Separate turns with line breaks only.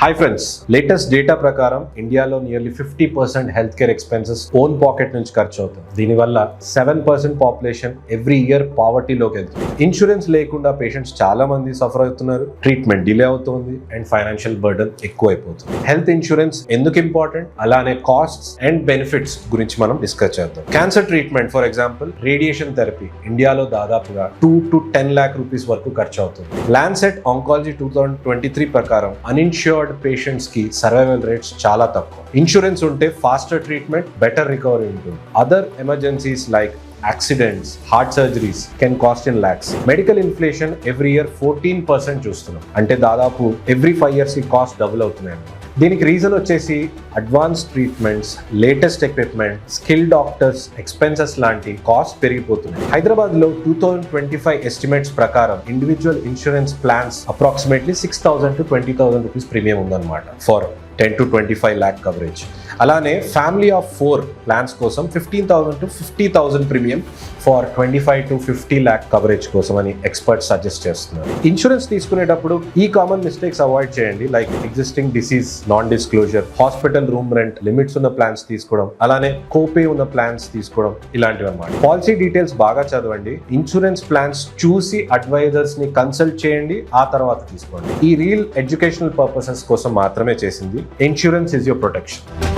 Hi friends, latest data ప్రకారం ఇండియాలో nearly 50% health care expenses own pocket నుంచి ఖర్చు అవుతుంది. దీనివల్ల 7% పాపులేషన్ ఎవ్రీ ఇయర్ పావర్టీలోకి వెళ్తుంది. ఇన్సూరెన్స్ లేకుండా పేషెంట్స్ చాలా మంది సఫర్ అవుతున్నారు, ట్రీట్మెంట్ డిలే అవుతుంది అండ్ ఫైనాన్షియల్ బర్డెన్ ఎక్కువైపోతుంది. హెల్త్ ఇన్సూరెన్స్ ఎందుకు ఇంపార్టెంట్, అలానే కాస్ట్స్ అండ్ బెనిఫిట్స్ గురించి మనం డిస్కస్ చేద్దాం. Cancer treatment for example radiation therapy ఇండియాలో దాదాపుగా 2 to 10 lakh రూపీస్ వరకు ఖర్చు అవుతుంది. లాన్సెట్ ఆంకాలజీ 2023 ప్రకారం అన్ఇన్ష్యూర్డ్ పేషెంట్స్ కి సర్వైవల్ రేట్స్ చాలా తక్కువ. ఇన్సూరెన్స్ ఉంటే ఫాస్టర్ ట్రీట్మెంట్, బెటర్ రికవరీ ఉంటుంది. Other emergencies like accidents, heart surgeries can cost in lakhs. Medical inflation every year 14% చూస్తున్నాం, అంటే దాదాపు ఎవ్రీ 5 years కి కాస్ట్ డబుల్ అవుతున్నాయి. దీనికి రీజన్ వచ్చేసి advance treatments, latest equipment, skill doctors, expenses లాంటి కాస్ట్ పెరిగిపోతున్నాయి. హైదరాబాద్ లో 2025 ఎస్టిమేట్స్ ప్రకారం individual insurance plans approximately 6,000 to 20,000 rupees premium ఉందన్నమాట ఫర్ 10 to 25 lakh కవరేజ్. అలానే ఫ్యామిలీ ఆఫ్ 4 ప్లాన్స్ కోసం 15,000 to 50,000 premium for 25 to 50 lakh coverage కోసం అని ఎక్స్పర్ట్స్ సజెస్ట్ చేస్తున్నారు. ఇన్సూరెన్స్ తీసుకునేటప్పుడు ఈ కామన్ మిస్టేక్స్ అవాయిడ్ చేయండి, like existing disease, non disclosure, hospital room rent, limits ఉన్న ప్లాన్స్ తీసుకోవడం, అలానే కోపే ఉన్న ప్లాన్స్ తీసుకోవడం, ఇలాంటివి అన్నమాట. పాలసీ డీటెయిల్స్ బాగా చదవండి, ఇన్సూరెన్స్ ప్లాన్స్ చూసి అడ్వైజర్స్ ని కన్సల్ట్ చేయండి, ఆ తర్వాత తీసుకోండి. ఈ రీల్ ఎడ్యుకేషనల్ పర్పసెస్ కోసం మాత్రమే చేసింది. Insurance is your protection.